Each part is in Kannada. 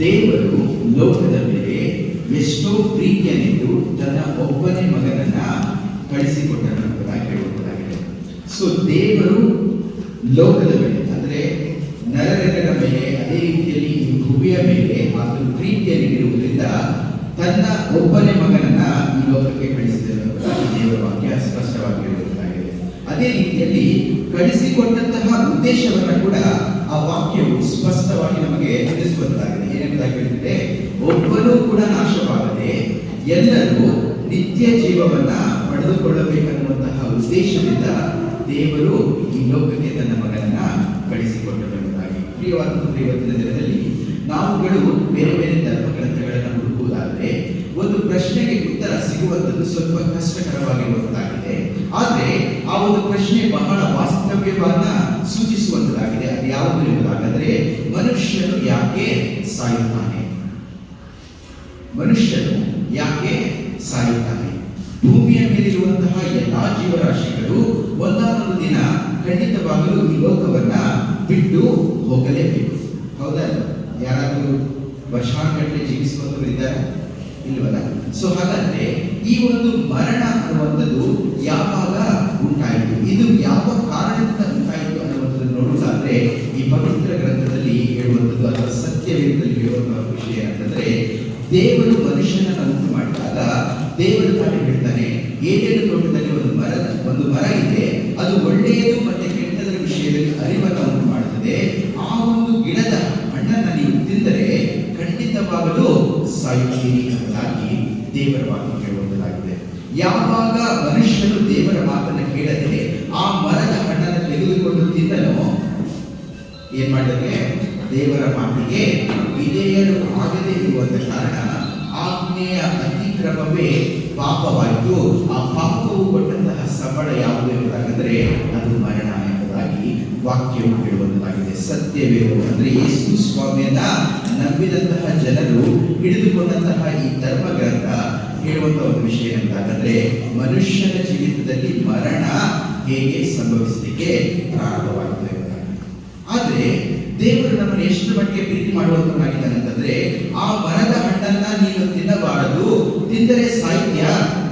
ದೇವರು ಲೋಕದ ಮೇಲೆ ಎಷ್ಟೋ ಪ್ರೀತಿಯನ್ನಿಟ್ಟು ತನ್ನ ಒಬ್ಬನೇ ಮಗನನ್ನ ಕಳಿಸಿಕೊಟ್ಟನು ಎಂಬುದಾಗಿ ಹೇಳುವುದಾಗಿದೆ. ಸೊ ದೇವರು ಲೋಕದ ಮೇಲೆ ಅಂದ್ರೆ ನರರೆಲ್ಲರ ಮೇಲೆ, ಅದೇ ರೀತಿಯಲ್ಲಿ ಈ ಭೂಮಿಯ ಮೇಲೆ ಆತನು ಪ್ರೀತಿಯನ್ನಿರುವುದರಿಂದ ತನ್ನ ಒಬ್ಬನೇ ಮಗನನ್ನ ಈ ಲೋಕಕ್ಕೆ ಕಳಿಸಿದನು ಎಂಬುದಾಗಿ ದೇವರ ವಾಕ್ಯ ಸ್ಪಷ್ಟವಾಗಿ ಹೇಳುವುದಾಗಿದೆ. ಅದೇ ರೀತಿಯಲ್ಲಿ ಕಳಿಸಿಕೊಟ್ಟಂತಹ ಉದ್ದೇಶವನ್ನ ಕೂಡ ಆ ವಾಕ್ಯವು ಸ್ಪಷ್ಟವಾಗಿ ನಮಗೆ ತಿಳಿಸುವಂತಾಗಿದೆ. ಏನೆಂಬುದಾಗಿ ಹೇಳಿದ್ರೆ, ಒಬ್ಬನೂ ಕೂಡ ನಾಶವಾಗದೆ ಎಲ್ಲರೂ ನಿತ್ಯ ಜೀವವನ್ನ ಪಡೆದುಕೊಳ್ಳಬೇಕನ್ನುವಂತಹ ಉದ್ದೇಶದಿಂದ ದೇವರು ಈ ಲೋಕಕ್ಕೆ ತನ್ನ ಮಗನನ್ನ ಕಳಿಸಿಕೊಟ್ಟರೆಂಬುದಾಗಿ. ಪ್ರಿಯವಾದಂತಹ ಇವತ್ತಿನ ದಿನದಲ್ಲಿ ನಾವುಗಳು ಬೇರೆ ಬೇರೆ ಧರ್ಮಗ್ರಂಥಗಳನ್ನು ಹುಡುಕುವುದಾದರೆ ಒಂದು ಪ್ರಶ್ನೆಗೆ ಉತ್ತರ ಸಿಗುವಂಥದ್ದು ಸ್ವಲ್ಪ ಕಷ್ಟಕರವಾಗಿರುವಂತಾಗಿದೆ. ಆದರೆ ಆ ಒಂದು ಪ್ರಶ್ನೆ ಬಹಳ ವಾಸ್ತವ್ಯವನ್ನ ಸೂಚಿಸುವಂತದ್ದಾಗಿದೆ. ಅದು ಯಾವುದು ಎಂಬುದಾದರೆ, ಮನುಷ್ಯನು ಯಾಕೆ ಸಾಯುತ್ತಾನೆ? ಮನುಷ್ಯನು ಯಾಕೆ ಸಾಯುತ್ತಾನೆ? ಭೂಮಿಯ ಮೇಲಿರುವಂತಹ ಎಲ್ಲಾ ಜೀವರಾಶಿಗಳು ಒಂದಾನೊಂದು ದಿನ ಖಂಡಿತವಾಗಲೂ ಈ ಲೋಕವನ್ನ ಬಿಟ್ಟು ಹೋಗಲೇಬೇಕು. ಹೌದಾ? ಯಾರಾದರೂ ವರ್ಷಾನುಗಟ್ಟಲೆ ಜೀವಿಸುವಂತವರು ಇದ್ದಾರೆ? ಇಲ್ವಲ್ಲ. ಸೊ ಹಾಗಾದ್ರೆ ಈ ಒಂದು ಮರಣ ಅನ್ನುವಂಥದ್ದು ಯಾವಾಗ ಉಂಟಾಯಿತು, ಇದು ಯಾವ ಕಾರಣದಿಂದ ಉಂಟಾಯಿತು ಅನ್ನುವಂಥದ್ದು ನೋಡುವುದಾದ್ರೆ ಈ ಪವಿತ್ರ ಗ್ರಂಥದಲ್ಲಿ ಹೇಳುವಂಥದ್ದು ಅಥವಾ ಸತ್ಯವೇದದಲ್ಲಿ ಹೇಳುವಂತಹ ವಿಷಯ ಅಂತಂದ್ರೆ, ದೇವರು ಮನುಷ್ಯನನ್ನು ಉಂಟು ಮಾಡಿದಾಗ ದೇವರು ತಾನೇ ಹೇಳ್ತಾನೆ, ಏನೇನು ತೋಟದಲ್ಲಿ ಒಂದು ಮರ ಇದೆ, ಅದು ಒಳ್ಳೆಯದು ಮತ್ತೆ ಕೆಟ್ಟದರ ವಿಷಯದಲ್ಲಿ ಅರಿವನ್ನು ಉಂಟು ಮಾಡುತ್ತದೆ. ಆ ಒಂದು ಗಿಡದ ಹಣ್ಣನ್ನು ನೀವು ತಿಂದರೆ ಖಂಡಿತವಾಗಲೂ ಸಾಯುತ್ತೀರಿ ಎಂಬುದಾಗಿ ದೇವರ ವಾಕ್ಯ ಹೇಳುವಂತಾಗಿದೆ. ಯಾವಾಗ ಮನುಷ್ಯನು ದೇವರ ಮಾತನ್ನು ಕೇಳದೆ ಆ ಮರದ ಹಣ್ಣನ್ನು ತೆಗೆದುಕೊಂಡು ತಿನ್ನಲು ಏನ್ ಮಾಡಿದರೆ, ದೇವರ ಮಾತಿಗೆ ವಿಧೇಯರು ಆಗದೇ ಇರುವಂತ ಕಾರಣ ಆಜ್ಞೆಯ ಅತಿಕ್ರಮವೇ ಪಾಪವಾಯಿತು. ಆ ಪಾಪವು ಕೊಟ್ಟಂತಹ ಸಂಬಳ ಯಾವುದು ಎಂಬುದಾಗಂದ್ರೆ ಅದು ಮರಣ ಎಂಬುದಾಗಿ ವಾಕ್ಯವು ಹೇಳುವಂತಾಗಿದೆ. ಸತ್ಯವೇನು ಅಂದ್ರೆ ಯೇಸು ಸ್ವಾಮಿಯನ್ನ ನಂಬಿದಂತಹ ಜನರು ಹಿಡಿದುಕೊಂಡಂತಹ ಈ ಧರ್ಮ ಗ್ರಂಥ ಹೇಳುವಂತಹ ಒಂದು ವಿಷಯ ಎಂತಾಗಂದ್ರೆ, ಮನುಷ್ಯನ ಜೀವಿತದಲ್ಲಿ ಮರಣ ಹೇಗೆ ಸಂಭವಿಸಲಿಕ್ಕೆ ಪ್ರಾರಂಭವಾಗುತ್ತದೆ. ಆದ್ರೆ ದೇವರು ನಮ್ಮನ್ನು ಎಷ್ಟು ಮಟ್ಟಿಗೆ ಪ್ರೀತಿ ಮಾಡುವಂತನಾಗಿದ್ದಾನೆ ಅಂತಂದ್ರೆ, ಆ ಮರದ ಹಣ್ಣನ್ನ ನೀನು ತಿನ್ನಬಾರದು, ತಿಂದರೆ ಸಾಹಿತ್ಯ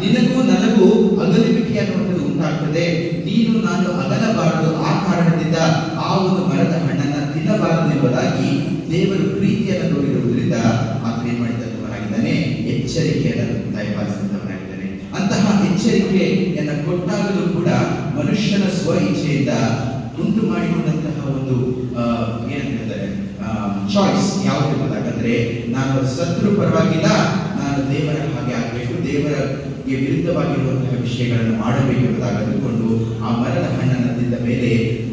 ನಿನಗೂ ನನಗೂ ಅಗಲುವಿಕೆ ಅನ್ನುವಂಥದ್ದು ಉಂಟಾಗ್ತದೆ, ನೀನು ನಾನು ಅಗಲಬಾರದು, ಆ ಕಾರಣದಿಂದ ಆ ಒಂದು ಮರದ ಹಣ್ಣನ್ನ ತಿನ್ನಬಾರದು ಎಂಬುದಾಗಿ ದೇವರು ಪ್ರೀತಿಯನ್ನು ತೋರಿರುವುದರಿಂದ ಆತ ಏನ್ ಮಾಡಿದಂತವನಾಗಿದ್ದಾನೆ, ಎಚ್ಚರಿಕೆಯನ್ನು ದಯಪಾಲಿಸಿದಂತವನಾಗಿದ್ದಾನೆ. ಅಂತಹ ಎಚ್ಚರಿಕೆಯನ್ನು ಕೊಟ್ಟಾಗಲೂ ಕೂಡ ಮನುಷ್ಯನ ಸ್ವ ಇಚ್ಛೆಯಿಂದ ಉಂಟು ಮಾಡಿಕೊಂಡಂತಹ ಒಂದು ಏನಂತಾರೆ ಚಾಯ್ಸ್ ಯಾವುದು ಎಂಬುದಾಗಂದ್ರೆ, ನಾನು ಸತ್ರು ಪರವಾಗಿಲ್ಲ, ನಾನು ದೇವರ ಹಾಗೆ ಆಗಬೇಕು, ದೇವರಿಗೆ ವಿರುದ್ಧವಾಗಿರುವಂತಹ ವಿಷಯಗಳನ್ನು ಮಾಡಬೇಕು ಎಂಬುದಾಗಿಕೊಂಡು ಆ ಮರದ ಹಣ್ಣನ್ನು ತಿಂದ ಮೇಲೆ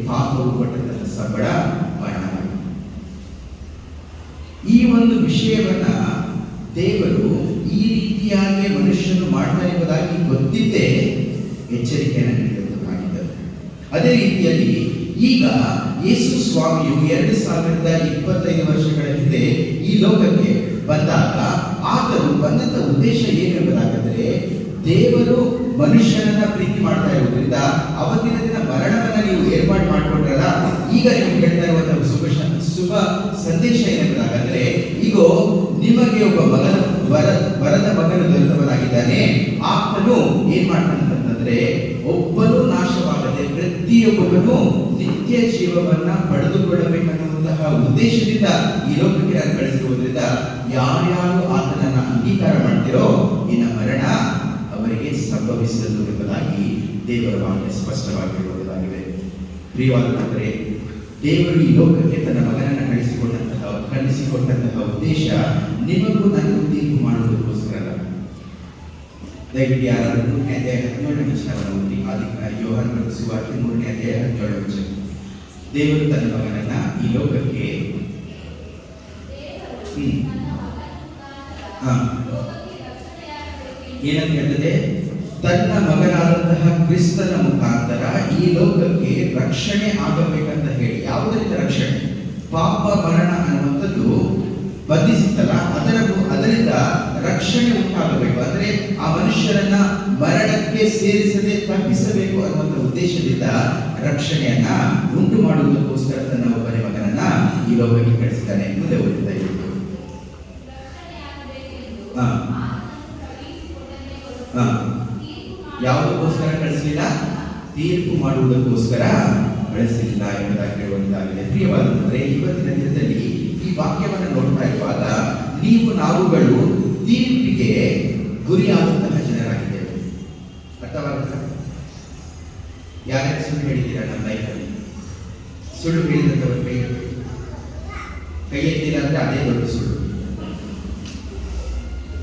ಪಾಪವು ಕೊಟ್ಟಂತಹ ಸಂಬಳ ಮರಣ. ಈ ಒಂದು ವಿಷಯವನ್ನ ದೇವರು ಈ ರೀತಿಯಾಗಿ ಮನುಷ್ಯನು ಮಾಡ್ತಾನೆ ಎಂಬುದಾಗಿ ಗೊತ್ತಿದ್ದೇ ಎಚ್ಚರಿಕೆಯನ್ನು ನೀಡಿದಂತಾಗಿದ್ದರು. ಅದೇ ರೀತಿಯಲ್ಲಿ ಈಗ ಯೇಸು ಸ್ವಾಮಿಯು 2025 ವರ್ಷಗಳ ಹಿಂದೆ ಈ ಲೋಕಕ್ಕೆ ಬಂದಾಗ ಆತನು ಬಂದಂತ ಉದ್ದೇಶ ಏನು ಎಂಬುದಾದರೆ, ದೇವರು ಮನುಷ್ಯನನ್ನ ಪ್ರೀತಿ ಮಾಡ್ತಾ ಇರುವುದರಿಂದ ಅವತ್ತಿನ ದಿನ ಮರಣವನ್ನ ನೀವು ಏರ್ಪಾಡು ಮಾಡಿಕೊಂಡ್ರಲ್ಲ, ಈಗ ನಿಮ್ಗೆ ಹೇಳ್ತಾ ಇರುವಂತಹ ಶುಭ ಸಂದೇಶ ಏನೆಂಬುದಾದರೆ, ಈಗ ನಿಮಗೆ ಒಬ್ಬ ವರದ ಮಗನು ದೊರೆತವನಾಗಿದ್ದಾನೆ. ಆತನು ಏನ್ ಮಾಡ್ತಾನಂತಂದ್ರೆ, ಒಬ್ಬನು ನಾಶವಾಗದೆ ಪ್ರತಿಯೊಬ್ಬನು ನಿತ್ಯ ಜೀವವನ್ನ ಪಡೆದುಕೊಳ್ಳಬೇಕನ್ನುವಂತಹ ಉದ್ದೇಶದಿಂದ ಈ ಲೋಕಕ್ಕೆ ನಾನು ಕಳಿಸಿರುವುದರಿಂದ ಯಾರ್ಯಾರು ಆತನನ್ನ ಅಂಗೀಕಾರ ಮಾಡ್ತಿರೋ ಇನ್ನ ಮರಣ ಅವರಿಗೆ ಸಂಭವಿಸಲು ಎಂಬುದಾಗಿ ದೇವರ ವಾಕ್ಯ ಸ್ಪಷ್ಟವಾಗಿ ಹೇಳುವುದಾಗಿದೆ. ಪ್ರಿಯವಾದಂದರೆ, ದೇವರು ಈ ಲೋಕಕ್ಕೆ ತನ್ನ ಮಗನನ್ನು ಕಳಿಸಿಕೊಟ್ಟಂತಹ ಉದ್ದೇಶ ನಿಮಗೂ ನನಗೂ ತೀರ್ಪು ಮಾಡುವುದಕ್ಕೋಸ್ಕರ. ದಯವಿಟ್ಟು ಯಾರಾದರೂ 3ನೇ ಅಧ್ಯಾಯ 17ನೇ ವಚನವನ್ನು ಓದಿ. ಯೋಹಾನ ಬರೆದ ಸುವಾರ್ತೆ 3ನೇ ಅಧ್ಯಾಯ 17ನೇ ವಚನ. ದೇವರು ತನ್ನ ಮಗನನ್ನ ಈ ಲೋಕಕ್ಕೆ ಏನಂತ ಹೇಳ್ತದೆ, ತನ್ನ ಮಗನಾದಂತಹ ಕ್ರಿಸ್ತನ ಮುಖಾಂತರ ಈ ಲೋಕಕ್ಕೆ ರಕ್ಷಣೆ ಆಗಬೇಕಂತ ಹೇಳಿ. ಯಾವುದರಿಂದ ರಕ್ಷಣೆ? ಪಾಪ ಮರಣ ಅನ್ನುವಂಥದ್ದು ಬಂಧಿಸಿತ್ತಲ್ಲ, ಅದರಿಂದ ರಕ್ಷಣೆ ಉಂಟಾಗಬೇಕು. ಅಂದ್ರೆ ಆ ಮನುಷ್ಯರನ್ನ ಮರಣಕ್ಕೆ ಸೇರಿಸದೆ ತಪ್ಪಿಸಬೇಕು ಅನ್ನುವಂಥ ಉದ್ದೇಶದಿಂದ ರಕ್ಷಣೆಯನ್ನ ಉಂಟು ಮಾಡುವುದಕ್ಕೋಸ್ಕರ ತನ್ನ ಒಬ್ಬನೇ ಮಗನನ್ನ ಈ ಲೋಕಕ್ಕೆ ಕಳಿಸಿದ್ದಾನೆ. ಮುಂದೆ ಓದುತ್ತಾ ಇತ್ತು. ಹಾ ಹಾ ಯಾವುದಕ್ಕೋಸ್ಕರ ಕಳಿಸಲಿಲ್ಲ? ತೀರ್ಪು ಮಾಡುವುದಕ್ಕೋಸ್ಕರ ಕಳಿಸಲಿಲ್ಲ ಎಂಬುದಾಗಿ ಹೇಳುವಂತಾಗಿದೆ. ಪ್ರಿಯವಾದಂತಂದ್ರೆ ಇವತ್ತಿನ ದಿನದಲ್ಲಿ ಈ ವಾಕ್ಯವನ್ನು ನೋಡ್ತಾ ಇರುವಾಗ ನೀವು ನಾವುಗಳು ತೀರ್ಪಿಗೆ ಗುರಿಯಾದಂತಹ ಜನರಾಗಿದ್ದೇವೆ. ಅರ್ಥವಾಗುತ್ತಾ? ಯಾರ್ಯಾರು ಸುಳ್ಳು ಹೇಳಿದ್ದೀರಾ ನಮ್ಮ ಲೈಫಲ್ಲಿ? ಸುಳ್ಳು ಹೇಳಿದಂಥವ್ರ ಕೈ ಎತ್ತಿಲ್ಲ ಅಂದ್ರೆ ಅದೇ ದೊಡ್ಡ ಸುಳ್ಳು.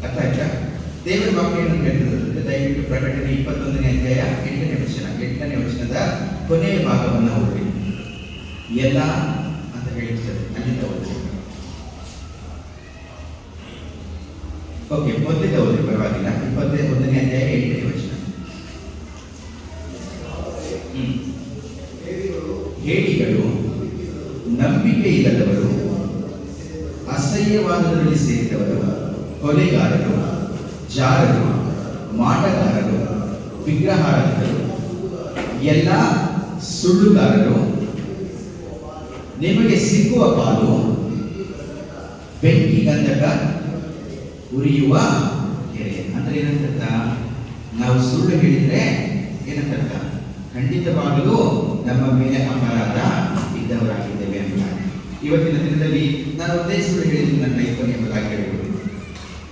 ಅರ್ಥ ಆಯ್ತಾ? ದೇವರ ವಾಕ್ಯವನ್ನು ಹೇಳ್ತಿರೋದ್ರಿಂದ ದಯವಿಟ್ಟು ಪ್ರಕಟಣೆ 21ನೇ ಅಧ್ಯಾಯ 8ನೇ ವಚನದ ಕೊನೆಯ ಭಾಗವನ್ನು ಓದಿ. ಎಲ್ಲ ಅಂತ ಹೇಳ್ತಾರೆ, ಅಲ್ಲಿಂದ ಓದಿ. ಓಕೆ, ಮೊದಲಿಂದ ಓದಿ, ಪರವಾಗಿಲ್ಲ. 21ನೇ ಅಧ್ಯಾಯ 8ನೇ ವಚನ. ಹೇಡಿಗಳು, ನಂಬಿಕೆ ಇಲ್ಲದವರು, ಅಸಹ್ಯವಾದದಲ್ಲಿ ಸೇರಿದವರು, ಕೊಲೆಗಾರರು, ಜಾರರು, ಮಾಟಗಾರರು, ವಿಗ್ರಹಾರಾಧಕರು, ಎಲ್ಲ ಸುಳ್ಳುಗಾರರು ನಿಮಗೆ ಸಿಕ್ಕುವ ಪಾಲು ಬೆಂಕಿ ಗಂಧಕ ಉರಿಯುವ ಕೆರೆ. ಅಂದ್ರೆ ಏನಂತ? ನಾವು ಸುಳ್ಳು ಹೇಳಿದ್ರೆ ಏನಂತ? ಖಂಡಿತವಾಗಲೂ ನಮ್ಮ ಮೇಲೆ ಅಪರಾಧ ಇದ್ದವರಾಗಿದ್ದೇವೆ ಅಂತ. ಇವತ್ತಿನ ದಿನದಲ್ಲಿ ನಾನು ಒಂದೇ ಸುಳ್ಳು ಹೇಳಿದ್ದು ನನ್ನ ಲೈಫಲ್ಲಿ ಎಂಬುದಾಗಿ ಹೇಳ್ಬೋದು.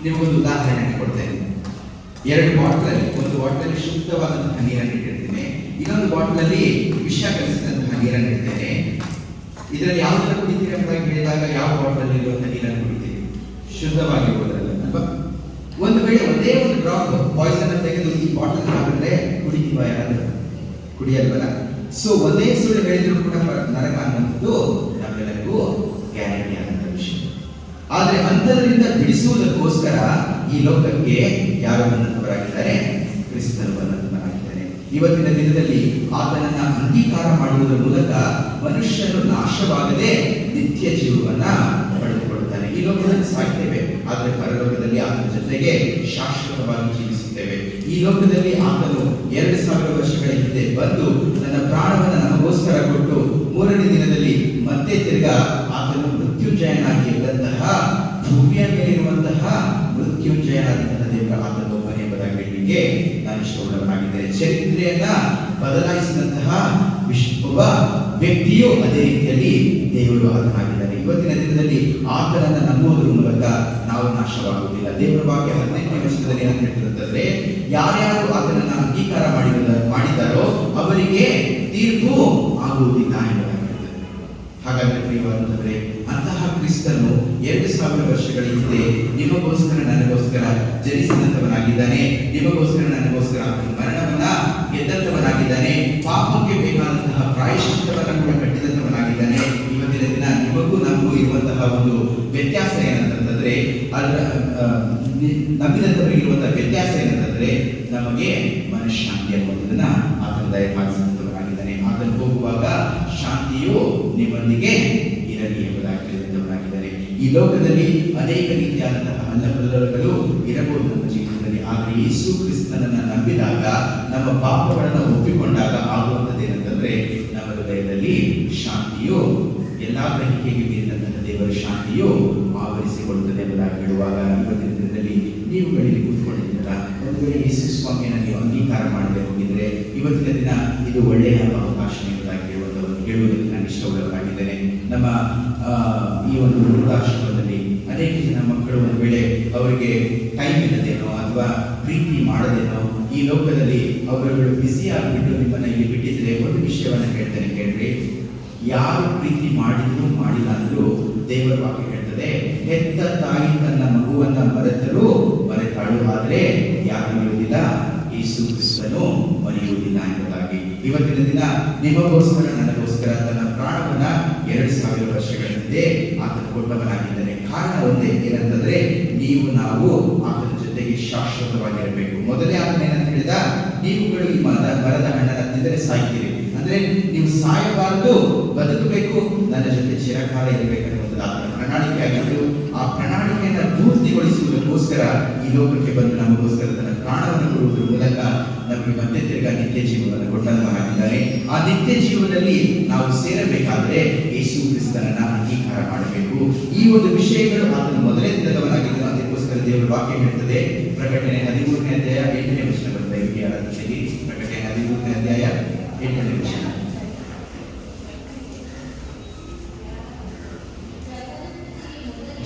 ನಿಮಗೊಂದು ಉದಾಹರಣೆ ಕೊಡ್ತೇನೆ. 2 ಬಾಟ್ಲಲ್ಲಿ, ಒಂದು ಬಾಟ್ಲಲ್ಲಿ ಶುದ್ಧವಾದಂತಹ ನೀರನ್ನು ಇಟ್ಟಿರ್ತೇನೆ, ಇನ್ನೊಂದು ಬಾಟ್ಲಲ್ಲಿ ವಿಷ ಕಲಿಸಿದಂತಹ ನೀರನ್ನು ಇಡ್ತೇನೆ. ಇದರಲ್ಲಿ ಯಾವುದನ್ನು ಕುಡಿತೀರಿ ಎಂಬುದಾಗಿ ಹೇಳಿದಾಗ ಯಾವ ಬಾಟ್ಲಲ್ಲಿ ಇರುವಂತಹ ನೀರನ್ನು ಕುಡಿತೀರಿ? ಶುದ್ಧವಾಗಿರುವುದಲ್ಲ ಅಲ್ವಾ? ಒಂದು ವೇಳೆ ಒಂದೇ ಒಂದು ಡ್ರಾಪ್ ಪಾಯ್ಸನ್ ತೆಗೆದು ಈ ಬಾಟಲ್ ಹಾಕಿದ್ರೆ ಕುಡಿತೀವ? ಯಾರಾದ್ರೂ ಕುಡಿಯಲ್ವಲ್ಲ. ಸೊ ಒಂದೇ ಸುಳ್ಳು ಹೇಳಿದ್ರು ಕೂಡ ನರಕ ಅನ್ನುವುದು ನಮ್ಮೆಲ್ಲರಿಗೂ ಗ್ಯಾರಂಟಿ ಆದಂತಹ ವಿಷಯ. ಆದ್ರೆ ಅಂತರದಿಂದ ಬಿಡಿಸುವುದಕ್ಕೋಸ್ಕರ ಈ ಲೋಕಕ್ಕೆ ಯಾರು ಬಂದಂತವರಾಗಿದ್ದಾರೆ? ಕ್ರಿಸ್ತನು ಬಂದಂತವರಾಗಿದ್ದಾರೆ. ಇವತ್ತಿನ ದಿನದಲ್ಲಿ ಆತನನ್ನ ಅಂಗೀಕಾರ ಮಾಡುವುದರ ಮೂಲಕ ಮನುಷ್ಯನು ನಾಶವಾಗದೆ ನಿತ್ಯ ಜೀವವನ್ನ ಪಡೆದುಕೊಳ್ಳುತ್ತಾನೆ. ಈ ಲೋಕದಲ್ಲಿ ಸಾಯ್ತೇವೆ, ಆದರೆ ಪರಲೋಕದಲ್ಲಿ ಆತನ ಜೊತೆಗೆ ಶಾಶ್ವತವಾಗಿ ಜೀವಿಸುತ್ತೇವೆ. ಈ ಲೋಕದಲ್ಲಿ ಆತನು 2000 ವರ್ಷಗಳ ಹಿಂದೆ ಬಂದು ತನ್ನ ಪ್ರಾಣವನ್ನು ನಮಗೋಸ್ಕರ ಕೊಟ್ಟು 3ನೇ ದಿನದಲ್ಲಿ ಮತ್ತೆ ತಿರ್ಗಾ ಆತನು ಮೃತ್ಯುಂಜಯನಾಗಿ ಇದ್ದಂತಹ ಭೂಮಿಯ ಮೇಲಿರುವಂತಹ ಮೃತ್ಯುಂಜಯನಾದಂತಹ ದೇವರ ಆತನ ಒಬ್ಬನೇ ಎಂಬುದಾಗಿ ಹೇಳಲಿಕ್ಕೆ ನಾನು ಇಷ್ಟಪಡುವನಾಗಿದ್ದೇನೆ. ಚರಿತ್ರೆಯನ್ನ ಬದಲಾಯಿಸಿದಂತಹ ಒಬ್ಬ ವ್ಯಕ್ತಿಯು ಅದೇ ರೀತಿಯಲ್ಲಿ ದೇವರು ಆತನಾಗಿದ್ದಾನೆ. ಇವತ್ತಿನ ದಿನದಲ್ಲಿ ಆತನನ್ನು ನಂಬುವುದರ ಮೂಲಕ ನಾವು ನಾಶವಾಗುವುದಿಲ್ಲ. ದೇವರ ವಾಕ್ಯ 15ನೇ ವಚನದಲ್ಲಿ ಏನು ಹೇಳ್ತಿರುತ್ತಂದ್ರೆ, ಯಾರ್ಯಾರು ಆತನನ್ನು ಅಂಗೀಕಾರ ಮಾಡಿದಾರೋ ಅವರಿಗೆ ತೀರ್ಪು ಆಗುವುದಿಲ್ಲ ಎಂಬುದಾಗಿರುತ್ತದೆ. ಹಾಗಾದ್ರೆ ಪ್ರಿಯವಾದಂತಂದ್ರೆ ಅಂತಹ ಕ್ರಿಸ್ತನು 2000 ವರ್ಷಗಳ ಹಿಂದೆ ನಿಮಗೋಸ್ಕರ ನನಗೋಸ್ಕರ ಜನಿಸಿದಂತವನಾಗಿದ್ದಾನೆ. ನಿಮಗೋಸ್ಕರ ನನಗೋಸ್ಕರ ಮರಣವನ್ನ ಗೆದ್ದಂತವನಾಗಿದ್ದಾನೆ. ಪಾಪಕ್ಕೆ ಬೇಕಾದಂತಹ ಪ್ರಾಯಶ್ಚಿತ್ತವನ್ನು ಕೂಡ ಕಟ್ಟಿದಂತವನಾಗಿದ್ದಾನೆ. ಇವತ್ತಿನ ದಿನ ನಿಮಗೂ ನಮಗೂ ಇರುವಂತಹ ಒಂದು ವ್ಯತ್ಯಾಸ ಏನಂತಂದ್ರೆ, ನಂಬಿದಂತವರಿಗಿರುವಂತಹ ವ್ಯತ್ಯಾಸ ಏನಂತಂದ್ರೆ, ನಮಗೆ ಮನಃಶಾಂತಿ ಅನ್ನುವುದನ್ನ ಆತನ ದಯಪಾಲಿಸಿದಂತವನಾಗಿದ್ದಾನೆ. ಆತನು ಹೋಗುವಾಗ ಶಾಂತಿಯು ನಿಮ್ಮೊಂದಿಗೆ ಇರಲಿ ಎಂಬುದಾಗಿ ಹೇಳಿದಂತವನಾಗಿದ್ದಾನೆ. ಈ ಲೋಕದಲ್ಲಿ ಅನೇಕ ರೀತಿಯಾದಂತಹ ಅಲ್ಲಕಲ್ಲಗಳು ಇರಬಹುದು ನಮ್ಮ ಜೀವನದಲ್ಲಿ. ಆದರೆ ಯೇಸು ಕ್ರಿಸ್ತನನ್ನ ನಂಬಿದಾಗ, ನಮ್ಮ ಪಾಪಗಳನ್ನು ಒಪ್ಪಿಕೊಂಡಾಗ ಆಗುವಂಥದ್ದು ಏನಂತಂದ್ರೆ, ನಮ್ಮ ಹೃದಯದಲ್ಲಿ ಶಾಂತಿಯು, ಎಲ್ಲಾ ಗ್ರಹಿಕೆಗೆ ಮೀರಿದಂತಹ ದೇವರ ಶಾಂತಿಯು ಆವರಿಸಿಕೊಳ್ಳುತ್ತದೆ ಎಂಬುದಾಗಿ ಹೇಳುವಾಗ, ಇವತ್ತಿನ ದಿನದಲ್ಲಿ ನೀವುಗಳಲ್ಲಿ ಕೂತ್ಕೊಂಡಿದ್ದೀರಾ? ಒಂದು ವೇಳೆ ಯೇಸು ಸ್ವಾಮಿಯನ್ನು ನೀವು ಅಂಗೀಕಾರ ಮಾಡದೆ ಹೋಗಿದ್ರೆ ಇವತ್ತಿನ ದಿನ ಇದು ಒಳ್ಳೆಯ ಅವಕಾಶ ಎಂಬುದಾಗಿ ಹೇಳುವುದಕ್ಕೆ ನಾನು ಇಷ್ಟಪಡಬೇಕಾಗಿದ್ದೇನೆ. ನಮ್ಮ ಈ ಒಂದು ವೃದ್ಧಾಶ್ರಮದಲ್ಲಿ ಅನೇಕ ಜನ ಮಕ್ಕಳು ಒಂದು ವೇಳೆ ಅವರಿಗೆ ಟೈಮ್ ಇಲ್ಲದೇನೋ ಅಥವಾ ಪ್ರೀತಿ ಮಾಡದೇನೋ ಈ ಲೋಕದಲ್ಲಿ ಅವರುಗಳು ಬ್ಯುಸಿ ಆಗಿಬಿಟ್ಟು ನಿಮ್ಮನ್ನ ಇಲ್ಲಿ ಬಿಟ್ಟಿದ್ರೆ, ಒಂದು ವಿಷಯವನ್ನು ಹೇಳ್ತೇನೆ ಕೇಳ್ರಿ. ಯಾರು ಪ್ರೀತಿ ಮಾಡಿದ್ರು ಮಾಡಿಲ್ಲ ಅಂದ್ರೂ ದೇವರ ವಾಕ್ಯ ಹೇಳ್ತದೆ, ಹೆತ್ತ ತಾಯಿ ತನ್ನ ಮಗುವನ್ನ ಮರೆತರೂ ಮರೆತಾಳು, ಆದರೆ ಯಾರು ಮರೆಯುವುದಿಲ್ಲ? ಯೇಸು ಕ್ರಿಸ್ತನು ಮರೆಯುವುದಿಲ್ಲ ಎಂಬುದಾಗಿ. ಇವತ್ತಿನ ದಿನ ನಿಮಗೋಸ್ಕರ ನನಗೋಸ್ಕರ ತನ್ನ ಪ್ರಾಣವನ್ನ 2000 ವರ್ಷಗಳ ಹಿಂದೆ ಆತನು ಕೊಟ್ಟವನಾಗಿದ್ದಾನೆ. ಕಾರಣ ಒಂದೇ, ಏನಂತಂದ್ರೆ ನೀವು ನಾವು ಆತನ ಜೊತೆಗೆ ಶಾಶ್ವತವಾಗಿರಬೇಕು. ಮೊದಲೇ ಆತನ ಏನಂತ ಹೇಳಿದ, ನೀವುಗಳು ಈ ಮರದ ಹಣ್ಣನ್ನು ತಿಂದರೆ ಸಾಯ್ತೀರಿ. ಅಂದ್ರೆ ನೀವು ಸಾಯಬಾರದು, ಬದುಕಬೇಕು, ನನ್ನ ಜೊತೆ ಚಿರಕಾಲ ಇರಬೇಕನ್ನುವಂಥದ್ದು ಆತನ ಪ್ರಣಾಳಿಕೆ ಆಗಿದ್ದು, ಆ ಪ್ರಣಾಳಿಕೆಯನ್ನು ಪೂರ್ತಿಗೊಳಿಸುವುದಕ್ಕೋಸ್ಕರ ಈ ಲೋಕಕ್ಕೆ ಬಂದು ನಮಗೋಸ್ಕರ ತನ್ನ ಪ್ರಾಣವನ್ನು ಕೊಡುವುದರ ಮೂಲಕ ನಮಗೆ ಮತ್ತೆ ತಿರ್ಗಾ ನಿತ್ಯ ಜೀವನವನ್ನು ಕೊಟ್ಟಂತವನಾಗಿದ್ದಾನೆ. ಆ ನಿತ್ಯ ಜೀವನದಲ್ಲಿ ನಾವು ಸೇರಬೇಕಾದ್ರೆ ಯೇಸು ಕ್ರಿಸ್ತನನ್ನ ಅಂಗೀಕಾರ ಮಾಡಬೇಕು. ಈ ಒಂದು ವಿಷಯಗಳು ಆತನು ಮೊದಲೇ ತಿಳಿದವನಾಗಿದ್ದನು. ಅದಕ್ಕೋಸ್ಕರ ದೇವರ ವಾಕ್ಯ ಹೇಳ್ತಾರೆ,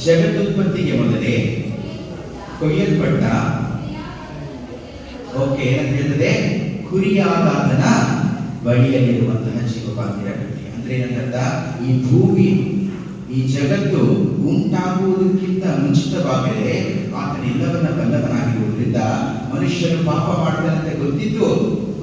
ಜಗದುತ್ಪತ್ತಿಗೆ ಮೊದಲೇ ಕೊಯ್ಯಲ್ಪಟ್ಟ ಓಕೆ ಏನಂತ ಹೇಳ್ತದೆ, ಕುರಿಯಾದಾತನ ಬಳಿಯಲ್ಲಿರುವಂತಹ ಜೀವವಾಕ್ಯ. ಅಂದ್ರೆ ಏನಂತ, ಈ ಭೂಮಿ ಈ ಜಗತ್ತು ಉಂಟಾಗುವುದಕ್ಕಿಂತ ಮುಂಚಿತವಾಗಲೇ ಆತನೆಲ್ಲವನ್ನ ಬಲ್ಲವನಾಗಿರುವುದರಿಂದ ಮನುಷ್ಯನು ಪಾಪ ಮಾಡ್ತಾನಂತೆ ಗೊತ್ತಿದ್ದು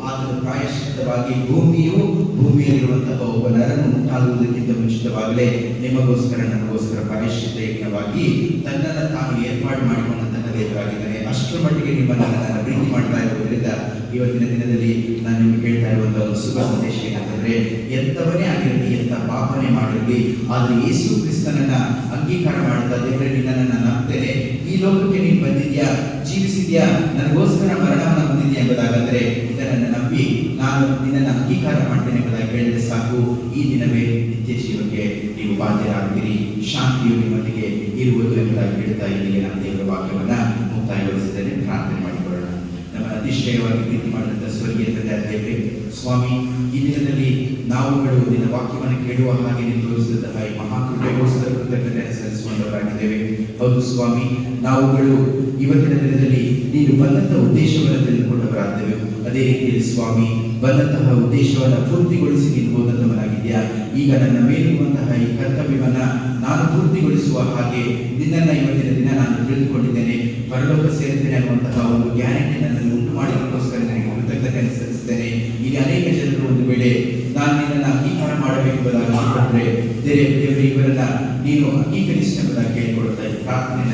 ಆತನ ಪ್ರಾಯಶ್ಚಿತ್ತವಾಗಿ ಭೂಮಿಯಲ್ಲಿರುವಂತಹ ಒಬ್ಬ ನರನು ಉಂಟಾಗುವುದಕ್ಕಿಂತ ಮುಂಚಿತವಾಗಲೇ ನಿಮಗೋಸ್ಕರ ನನಗೋಸ್ಕರ ಪ್ರಾಯಶ್ಚಿತ್ತ ಯಜ್ಞವಾಗಿ ತನ್ನನ್ನು ತಾನು ಏರ್ಪಾಡು ಮಾಡಿಕೊಂಡಂತಹ ದೇವರಾಗಿದ್ದಾನೆ. ಅಷ್ಟರ ಮಟ್ಟಿಗೆ ನಿಮ್ಮನ್ನು ನನ್ನ ಪ್ರೀತಿ ಮಾಡ್ತಾ ಇರುವುದರಿಂದ ಇವತ್ತಿನ ದಿನದಲ್ಲಿ ನಾನು ನಿಮಗೆ ಹೇಳ್ತಾ ಇರುವಂತಹ ಒಂದು ಶುಭ ಸಂದೇಶ ಏನಂತಂದ್ರೆ, ಎಂಥವನೇ ಆಗಿರಲಿ, ಎಂಥ ಪಾಪನೆ ಮಾಡಿರಲಿ, ಆದ್ರೆ ಯೇಸು ಕ್ರಿಸ್ತನನ್ನ ಅಂಗೀಕಾರ ಮಾಡುತ್ತಾ ದೇವರೇ ನಿನ್ನನ್ನು ನಂಬ್ತೇನೆ, ಈ ಲೋಕಕ್ಕೆ ನೀನು ಬಂದಿದ್ಯಾ, ಜೀವಿಸಿದ್ಯಾ, ನನಗೋಸ್ಕರ ಮರಣವನ್ನು ಹೊಂದಿದ್ಯಾ ಎಂಬುದಾಗಂದ್ರೆ ಇದನ್ನು ನಂಬಿ ನಾನು ನಿನ್ನನ್ನು ಅಂಗೀಕಾರ ಮಾಡ್ತೇನೆ ಎಂಬುದಾಗಿ ಹೇಳಿದ್ರೆ ಸಾಕು, ಈ ದಿನವೇ ನಿತ್ಯ ಜೀವಕ್ಕೆ ನೀವು ಬಾಧ್ಯರಾಗ್ತೀರಿ, ಶಾಂತಿಯು ನಿಮ್ಮೊಂದಿಗೆ ಇರುವುದು ಎಂಬುದಾಗಿ ಹೇಳ್ತಾ ಇಲ್ಲಿಗೆ ನಾನು ದೇವರ ವಾಕ್ಯವನ್ನ ಮುಕ್ತಾಯಗೊಳಿಸಿದ್ದೇನೆ. ಪ್ರಾರ್ಥನೆ ಮಾಡಿಕೊಳ್ಳೋಣ. ನಮ್ಮ ಅತಿಶಯವಾಗಿ ಪ್ರೀತಿ ಮಾಡಿದಂಥ ಸ್ವರ್ಗೀಯ ತಂದೆ ದೇವರೇ, ಸ್ವಾಮಿ, ಈ ದಿನದಲ್ಲಿ ನಾವುಗಳು ನಿನ್ನ ವಾಕ್ಯವನ್ನು ಕೇಳುವ ಹಾಗೆ ನೀವು ತೋರಿಸಿದಂತಹ ಈ ಮಹಾಕೃಪೆಗೋಸ್ಕರ ಕೃತಜ್ಞತೆ ಸಲ್ಲಿಸುವಂತವರಾಗಿದ್ದೇವೆ. ಹೌದು ಸ್ವಾಮಿ, ನಾವುಗಳು ಇವತ್ತಿನ ದಿನದಲ್ಲಿ ನೀನು ಬಂದಂತಹ ಉದ್ದೇಶವನ್ನು ತಿಳಿದುಕೊಂಡವರಾಗಿದ್ದೇವೆ. ಅದೇ ರೀತಿಯಲ್ಲಿ ಸ್ವಾಮಿ, ಬಂದಂತಹ ಉದ್ದೇಶವನ್ನು ಪೂರ್ತಿಗೊಳಿಸಿ ನೀನು ಹೋದಂತವನಾಗಿದ್ಯಾ. ಈಗ ನನ್ನ ಮೇಲಿರುವಂತಹ ಈ ಕರ್ತವ್ಯವನ್ನ ನಾನು ಪೂರ್ತಿಗೊಳಿಸುವ ಹಾಗೆ ನಿನ್ನನ್ನ ಇವತ್ತಿನ ದಿನ ನಾನು ತಿಳಿದುಕೊಂಡಿದ್ದೇನೆ. ಪರಲೋಕ ಸೇರುತ್ತೇನೆ ಅನ್ನುವಂತಹ ಒಂದು ಗ್ಯಾರಂಟಿ ನನ್ನಲ್ಲಿ ಉಂಟು ಮಾಡಿದಕ್ಕೋಸ್ಕರ ನನಗೆ ಕೃತಜ್ಞತೆ ಸಲ್ಲಿಸುತ್ತೇನೆ. ಈಗ ಅನೇಕ ಜನರು ಒಂದು ವೇಳೆ ನಾನು ನಿನ್ನನ್ನು ಅಂಗೀಕಾರ ಮಾಡಬೇಕೆಂಬುದಾಗಿ ದೇವರೇ ಇವರನ್ನ ನೀನು ಅಂಗೀಕರಿಸಿ ಎಂಬುದಾಗಿ ಕೇಳಿಕೊಳ್ತಾ ಪ್ರಾರ್ಥನೆ